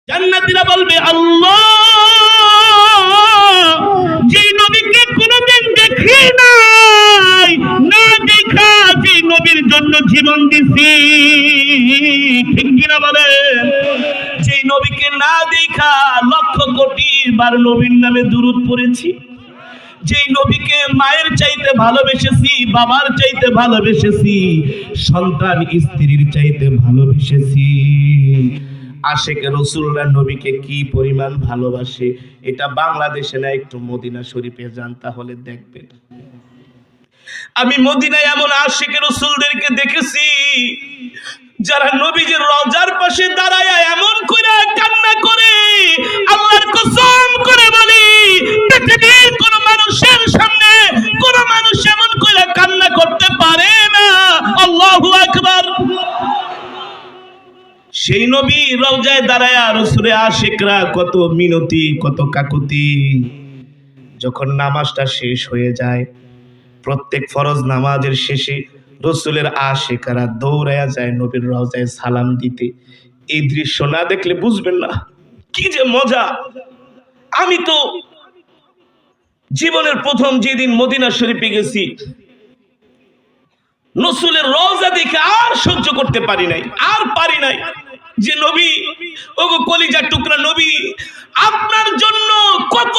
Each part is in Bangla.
জান্নাতীরা বলবে আল্লাহ, যে নবীকে কোনোদিন দেখি নাই, না দেখা যে নবীর জন্য জীবন দিছি, ঠিক কিনা বলেন? যে নবীকে না দেখা লক্ষ কোটি বার নবীর নামে দুরূদ পড়েছি, যেই নবীকে মায়ের চাইতে ভালোবেসেছি, বাবার চাইতে ভালোবেসেছি, সন্তান স্ত্রীর চাইতে ভালোবেসেছি। আশেকে রাসূলুল্লাহ নবীকে কি পরিমাণ ভালোবাসে, এটা বাংলাদেশে না, একটু মদিনা শরীফে যান তাহলে দেখবেন। আমি মদিনায় এমন আশেকে রাসূলদেরকে দেখেছি যারা নবীজির রওজার পাশে দাঁড়ায় এমন করে কান্না করে, আল্লাহর কসম করে বলি পৃথিবীর কোন মানুষের সামনে কোন মানুষ এমন করে কান্না করতে পারে না। আল্লাহু আকবার। সেই নবী রওজায় দাঁড়ায় রাসূলের আশিকরা কত মিনতি, কত কাকুতি। যখন নামাজটা শেষ হয়ে যায়, প্রত্যেক ফরজ নামাজের শেষে রাসূলের আশিকরা দৌড়ায়া যায় নবীর রওজায় সালাম দিতে। এই দৃশ্য না দেখলে বুঝবেন না কি যে মজা। আমি তো জীবনের প্রথম যেদিন মদিনা শরীফে গেছি, রাসূলের রওজা দেখে আর সহ্য করতে পারি নাই, আর পারি নাই। যে নবী, ওগো কলিজার টুকরা নবী, আপনার জন্য কত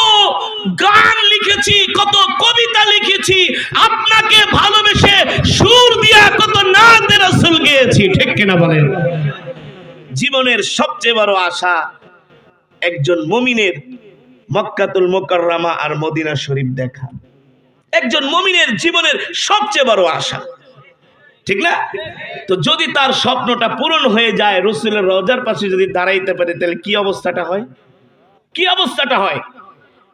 গান লিখেছি, কত কবিতা লিখেছি, আপনাকে ভালোবেসে সুর দিয়া কত নাতে রাসূল গেয়েছি, ঠিক কিনা বলেন? জীবনের সবচেয়ে বড় আশা একজন মুমিনের মক্কাতুল মুকাররমা আর মদিনা শরীফ দেখা। একজন মুমিনের জীবনের সবচেয়ে বড় আশা, ঠিক না? তো যদি তার স্বপ্নটা পূরণ হয়ে যায়, রাসূলের রওজার পাশে যদি দাঁড়াইতে পারে, তাহলে কি অবস্থাটা হয়, কি অবস্থাটা হয়?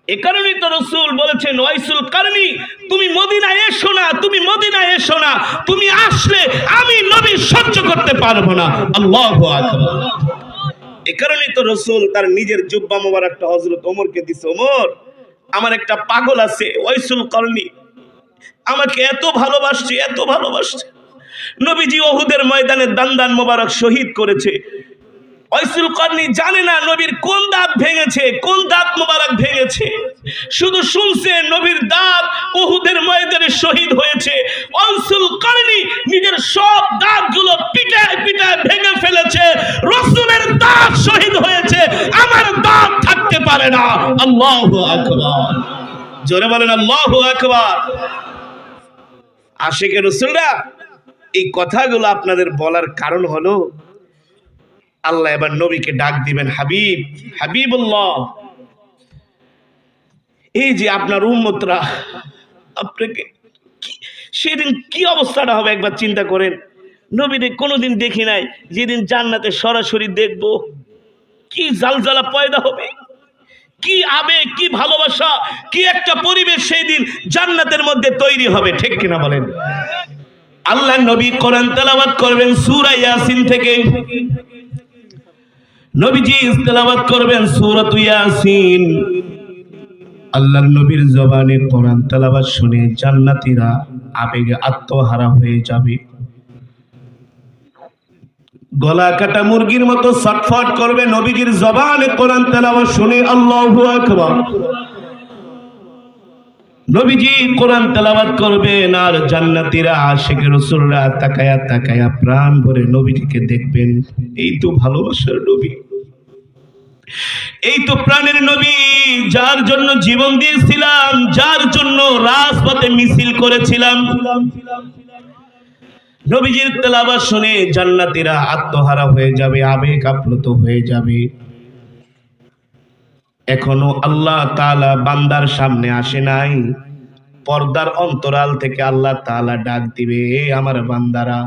এ কারণেই তো রাসূল বলেছেন, ওয়াইসুল কারনি, তুমি মদিনায় এসো না, তুমি মদিনায় এসো না, তুমি আসলে আমি নবী সহ্য করতে পারবো না। আল্লাহু আকবার। এ কারণেই তো রাসূল তার নিজের জুব্বা মোবারকটা হযরত ওমরকে দিছে, ওমর, আমার একটা পাগল আছে ওয়াইসুল কারনি, আমাকে এত ভালোবাসছে, এত ভালোবাসছে। নবীজি উহুদের ময়দানে দান মোবারক শহীদ করেছে। ওয়াইসুল কারনি জানে না নবীর কোন দাঁত ভেঙেছে, কোন দাঁত মোবারক ভেঙেছে, শুধু শুনছে নবীর দাঁত উহুদের ময়দানে শহীদ হয়েছে। ওয়াইসুল কারনি নিজের সব দাঁতগুলো পিটায় পিটায় ভেঙে ফেলেছে, রাসূলের দাঁত শহীদ হয়েছে, আমার দাঁত থাকতে পারে না। আল্লাহু আকবার। জোরে বলেন আল্লাহু আকবার। আশিকে রাসূলরা এই কথাগুলো আপনাদের বলার কারণ হলো, আল্লাহ এবার নবীকে ডাক দিবেন, হাবিব, হাবিবুল্লাহ। এই যে আপনার উম্মতরা, আপনাকে সেদিন কি অবস্থাটা হবে একবার চিন্তা করেন। নবীকে কোনোদিন দেখি নাই, যেদিন জান্নাতে সরাসরি দেখব, কি জালজালা পয়দা হবে, কি আবেগ, কি ভালোবাসা, কি একটা পরিবেশ সেই দিন জান্নাতের মধ্যে তৈরি হবে, ঠিক কিনা বলেন? আল্লাহ নবী কোরআন তেলাওয়াত করবেন সূরা ইয়াসিন থেকে। নবীজি তেলাওয়াত করবেন সূরাত ইয়াসিন। আল্লাহর নবীর জবানে কোরআন তেলাওয়াত শুনে জান্নাতীরা আবেগে আত্মহারা হয়ে যাবে, গলা কাটা মুরগির মতো ছটফট করবে নবীজির জবানে কোরআন তেলাওয়াত শুনে। আল্লাহু আকবার। নবীজি কোরআন তেলাওয়াত করবেন আর জান্নাতীরা আশিকে রাসূলরা তাকায়া তাকায়া প্রাণ ভরে নবীজিকে দেখবেন। এই তো ভালোবাসার নবী, এই তো প্রাণের নবী, যার জন্য জীবন দিয়েছিলাম, যার জন্য রাজপথে মিছিল করেছিলাম। নবীজির তেলাওয়াত শুনে জান্নাতীরা আত্মহারা হয়ে যাবে, আবেগ আপ্লুত হয়ে যাবে। এখনো আল্লাহ তাআলা বান্দার সামনে আসে নাই, পর্দার অন্তরাল থেকে আল্লাহ তাআলা ডাক দিবে, এ আমার বান্দারা,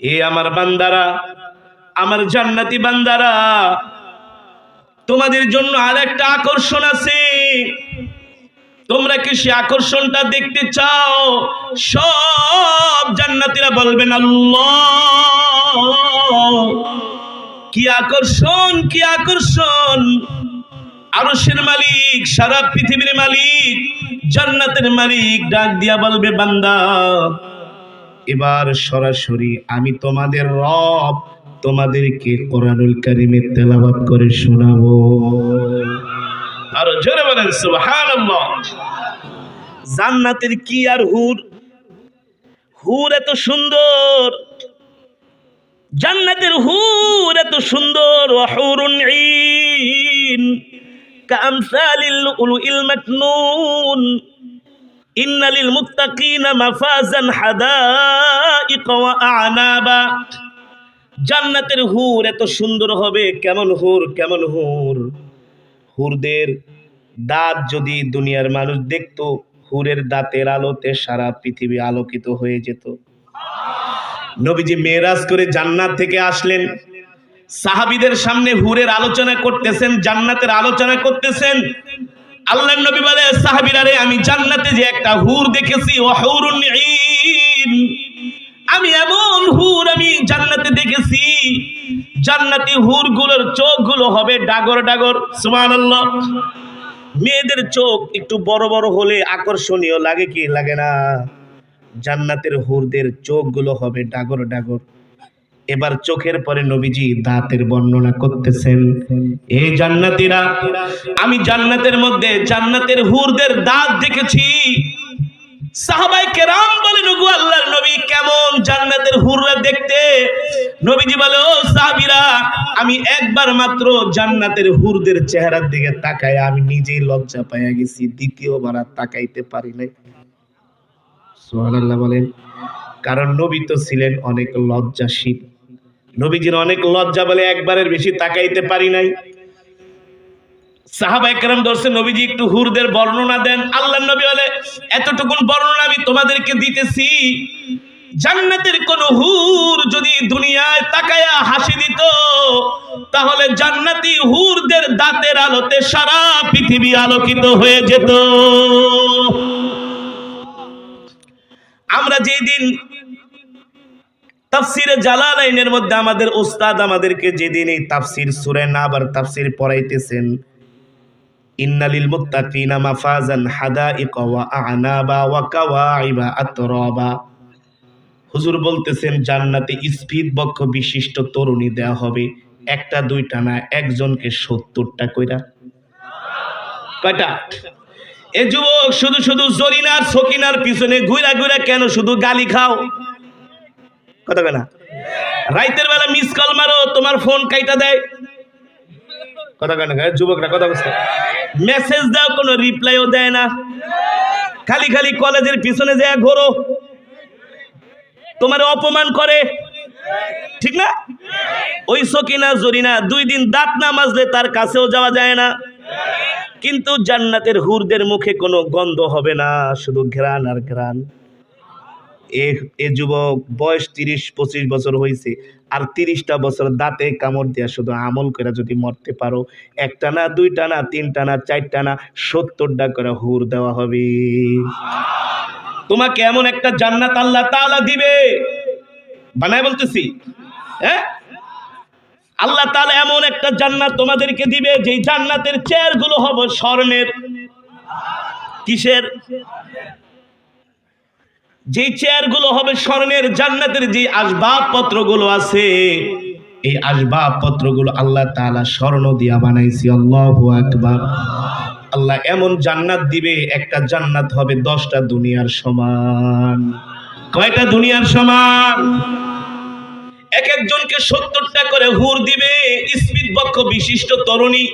এ আমার বান্দারা, আমার জান্নাতি বান্দারা, তোমাদের জন্য আরেকটা আকর্ষণ আছে, তোমরা কি সে আকর্ষণটা দেখতে চাও? সব জান্নাতীরা বলবেন আল্লাহ। কি আকর্ষণ, কি আকর্ষণ! আরশের মালিক, সারা পৃথিবীর মালিক, জান্নাতের মালিক ডাক দিয়া বলবে, বান্দা, এবার সরাসরি আমি তোমাদের রব তোমাদেরকে কোরআনুল কারীমে তেলাওয়াত করে শোনাবো। আর জোরে বলেন সুবহানাল্লাহ। জান্নাতের কি আর হুর, হুর এত সুন্দর, জান্নাতের হুর এত সুন্দর। ওয়াহুরুন ঈন কামসালিল লুলুইল মাকনুন ইন্না লিল মুত্তাকিনা মাফাজান হাদাইক ওয়া আ'নাবা। জান্নাতের হুর এত সুন্দর হবে। কেমন হুর, কেমন হুর? হুরদের দাঁত যদি দুনিয়ার মানুষ দেখতো, হুরের দাঁতের আলোতে সারা পৃথিবী আলোকিত হয়ে যেত। নবীজি মেরাজ করে জান্নাত থেকে আসলেন, সাহাবীদের সামনে হুরের আলোচনা করতেছেন, জান্নাতের আলোচনা করতেছেন। আল্লাহর নবী বলে, সাহাবীরা রে, আমি জান্নাতে যে একটা হুর দেখেছি, ওয়াহুরুন ঈন, আমি এমন হুর আমি জান্নাতে দেখেছি, জান্নাতি হুরগুলোর চোখগুলো হবে ডাগর ডাগর। সুবহানাল্লাহ। মেয়েদের চোখ একটু বড় বড় হলে আকর্ষণীয় লাগে কি লাগে না? জান্নাতের হুরদের চোখগুলো হবে ডাগর ডাগর। এবার চোখের পরে নবীজি দাঁতের বর্ণনা করতেছেন। এই জান্নাতীরা, আমি জান্নাতের মধ্যে জান্নাতের হুরদের দাঁত দেখেছি। সাহাবায়ে কেরাম বলেন, ওগো আল্লাহর নবী, কেমন জান্নাতের হুররা দেখতে? নবীজি বলে, ও সাহাবীরা, আমি একবার মাত্র জান্নাতের হুরদের চেহারার দিকে তাকায় আমি নিজেই লজ্জা পাইয়া গেছি, দ্বিতীয়বার আর তাকাইতে পারি নাই। সুবহানাল্লাহ বলেন। কারণ নবী তো ছিলেন অনেক লজ্জাশীল, নবীজির অনেক লজ্জা বলে একবারের বেশি তাকাইতে পারি নাই। সাহাবায়ে কেরাম দর্শে নবীজি একটু হুরদের বর্ণনা দেন। আল্লাহর নবী বলে, এতটুকুন বর্ণনা আমি তোমাদেরকে দিতেছি, জান্নাতের কোন হুর যদি দুনিয়ায় তাকায়া হাসি দিত, তাহলে জান্নাতি হুরদের দাঁতের আলোতে সারা পৃথিবী আলোকিত হয়ে যেত। আমরা যেদিন তাফসিরে জালালাইনের মধ্যে আমাদের উস্তাদ আমাদেরকে যেদিন এই তাফসির সূরা নাবার তাফসির পড়াইতেছেন, ইন্নালিল মুত্তাকিনা মাফাজান হাদাইক ওয়া আ'নাবা ওয়া কাওয়াইবা আতরাবা, হুজুর বলতেছেন জান্নাতে স্ফীত বক্ষ বিশিষ্ট তরুণী দেয়া হবে, একটা দুইটা না, একজনকে 70টা কইরা। কয়টা? এ যুবক, শুধু শুধু জরিনার সকিনার পিছনে ঘুরা ঘুরা কেন শুধু গালি খাও? কথা কয় না? রাইতের বেলা মিস কল মারো, তোমার ফোন কাইটা দেয়। কথা কয় না? যুবকরা কথা বলছে। মেসেজ দাও, কোনো রিপ্লাইও দেয় না, খালি খালি কলেজের পিছনে যায় ঘোরো, তোমার অপমান করে, ঠিক না? ওই সকিনা জরিনা 2 দিন দাঁত না মাজলে তার কাছেও যাওয়া যায় না। কিন্তু জান্নাতের হুরদের মুখে কোনো গন্ধ হবে না, শুধু ঘ্রাণ আর ঘ্রাণ। এ যুবক বয়স 30-25 বছর হয়েছে, আর 30টা বছর দাঁতে কামড় দিয়া শুধু আমল করে যদি মরতে পারো, একটা না, দুইটা না, তিনটা না, চারটা না, 70টা করে হুর দেওয়া হবে। তোমাকে এমন একটা জান্নাত আল্লাহ তাআলা দিবে, বানায় বলতেছি, হ্যাঁ, আল্লাহ তাআলা এমন একটা জান্নাত তোমাদেরকে দিবে, যেই জান্নাতের চেয়ারগুলো হবে স্বর্ণের। কিসের? যেই চেয়ারগুলো হবে স্বর্ণের। জান্নাতের যে আসবাবপত্রগুলো আছে, এই আসবাবপত্রগুলো আল্লাহ তাআলা স্বর্ণ দিয়া বানাইছে। আল্লাহু আকবার। আল্লাহ এমন জান্নাত দিবে, একটা জান্নাত হবে 10টা দুনিয়ার সমান। কয়টা দুনিয়ার সমান? এক একজনকে 70টা করে হুর দিবে, স্ফীত বক্ষ বিশিষ্ট তরুণী,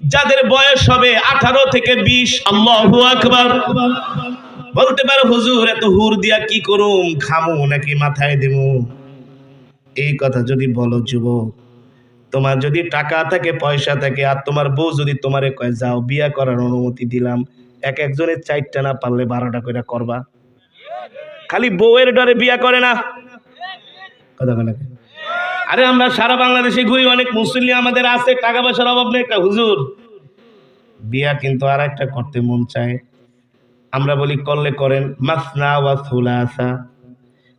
যাদের বয়স হবে 18 থেকে 20। আল্লাহু আকবার। বলতে পারো, হুজুর এত হুর দিয়া কি করুম, খামু নাকি মাথায় দেবো? এই কথা যদি বলো যুবক, তোমার যদি টাকা থাকে, পয়সা থাকে, আর তোমার বউ যদি তোমারে কয় যাও বিয়া করার অনুমতি দিলাম, এক একজনের 4টা না পারলে 12টা করে করবা? খালি বউয়ের ডরে বিয়া করে না। কথা বলে, আরে আমরা সারা বাংলাদেশে ঘুরি, অনেক মুসল্লি আমাদের আছে, টাকা পয়সার অভাব নেই, একটা হুজুর বিয়া কিন্তু আর একটা করতে মন চায়। আমরা বলি করলে করেন, মাসনা ওয়া সুলাসা।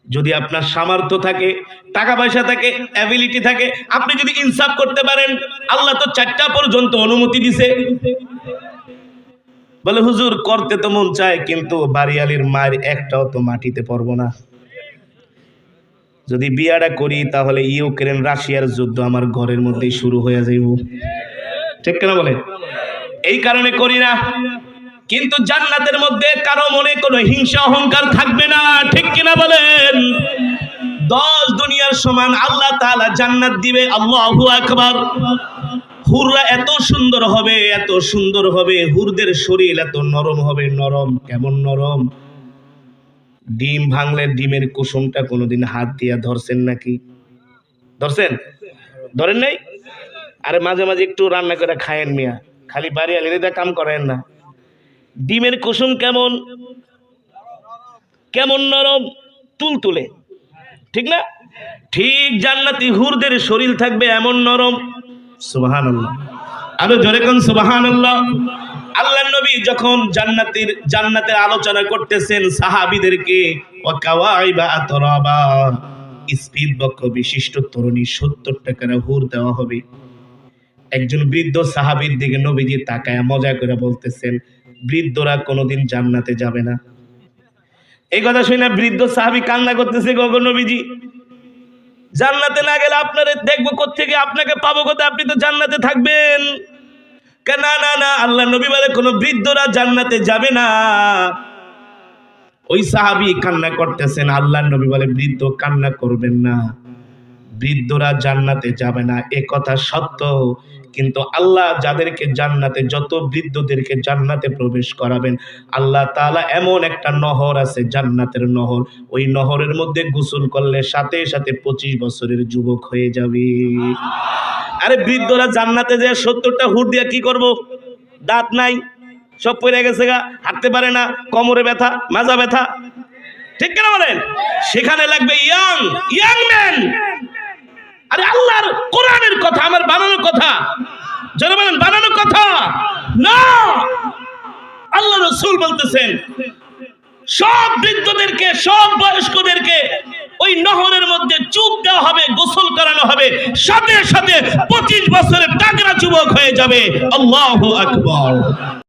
যদি আপনার সামর্থ্য থাকে, টাকা পয়সা থাকে, অ্যাবিলিটি থাকে, আপনি যদি ইনসাফ করতে পারেন, আল্লাহ তো 4টা পর্যন্ত অনুমতি দিছে। বলে হুজুর করতে তো মন চায়, কিন্তু বাড়িয়ালির মায়ের একটাও তো মাটিতে পড়বো না। যদি বিয়াটা করি তাহলে ইউক্রেন রাশিয়ার যুদ্ধ আমার ঘরের মধ্যেই শুরু হয়ে যাইব। ঠিক কিনা বলে? এই কারণে করি না। কিন্তু জান্নাতের মধ্যে কারো মনে কোনো হিংসা অহংকার থাকবে না। ঠিক কিনা বলেন? 10 দুনিয়ার সমান আল্লাহ তাআলা জান্নাত দিবে। আল্লাহু আকবার। হুররা এত সুন্দর হবে, এত সুন্দর হবে, হুরদের শরীর এত নরম হবে। নরম কেমন নরম? ডিম ভাঙলে ডিমের কুসুমটা কোনোদিন হাত দিয়া ধরছেন নাকি? ধরছেন? ধরেন নাই? আরে মাঝে মাঝে একটু রান্না করে খায়েন মিয়া, খালি বাড়ি আলিদা কাম করেন না। ডিমের কুসুম কেমন কেমন নরম, তুলতুলে, ঠিক না? ঠিক জান্নাতি হুরদের শরীর থাকবে এমন নরম। সুবহানাল্লাহ। আরো জোরে কোন সুবহানাল্লাহ। আল্লাহর নবী যখন জান্নাতের আলোচনা করতেছেন সাহাবীদেরকে, ওয়াকাওয়াইবা আতরাবা, স্পিড বক্ষ বিশিষ্ট তরুণী 70 টাকার হুর দেওয়া হবে। একজন বৃদ্ধ সাহাবীর দিকে নবীজি তাকায় মজা করে বলতেছেন, বৃদ্ধরা কোনোদিন জান্নাতে যাবে না। এই কথা শুনে বৃদ্ধ সাহাবী কান্না করতেছে, গো নবীজি, জান্নাতে না গেলে আপনারে দেখবো কোত্থেকে, আপনাকে পাবো কোথায়? আপনি তো জান্নাতে থাকবেন। না না না, আল্লাহ নবী বলে কোন বৃদ্ধরা জান্নাতে যাবে না। ওই সাহাবী কান্না করতেছেন, আল্লাহ নবী বলে বৃদ্ধ কান্না করবেন না, বৃদ্ধরা জান্নাতে যাবে না। এ কথা সত্য, কিন্তু আল্লাহ যাদেরকে জান্নাতে, যত বৃদ্ধদেরকে জান্নাতে প্রবেশ করাবেন, আল্লাহ তাআলা এমন একটা নহর আছে, জান্নাতের নহর, ওই নহরের মধ্যে গোসল করলে সাথে সাথে 25 বছরের যুবক হয়ে যাবে। আরে বৃদ্ধরা জান্নাতে যে 70টা হুর দিয়া কি করব? দাঁত নাই, সব পড়ে গেছে গা, হাঁটতে পারে না, কোমরে ব্যথা, মাজা ব্যথা। ঠিক কেন বলেন? সেখানে লাগবে ইয়াং ম্যান। আরে আল্লাহর কোরআনের কথা, আমার বানানোর কথা। যারা বলেন বানানোর কথা না, আল্লাহ রাসূল বলতেছেন সব বৃদ্ধদেরকে, সব বয়স্কদেরকে ওই নহরের মধ্যে চুপ দেওয়া হবে, গোসল করানো হবে, সাথে সাথে 25 বছরের তাগড়া যুবক হয়ে যাবে। আল্লাহু আকবার।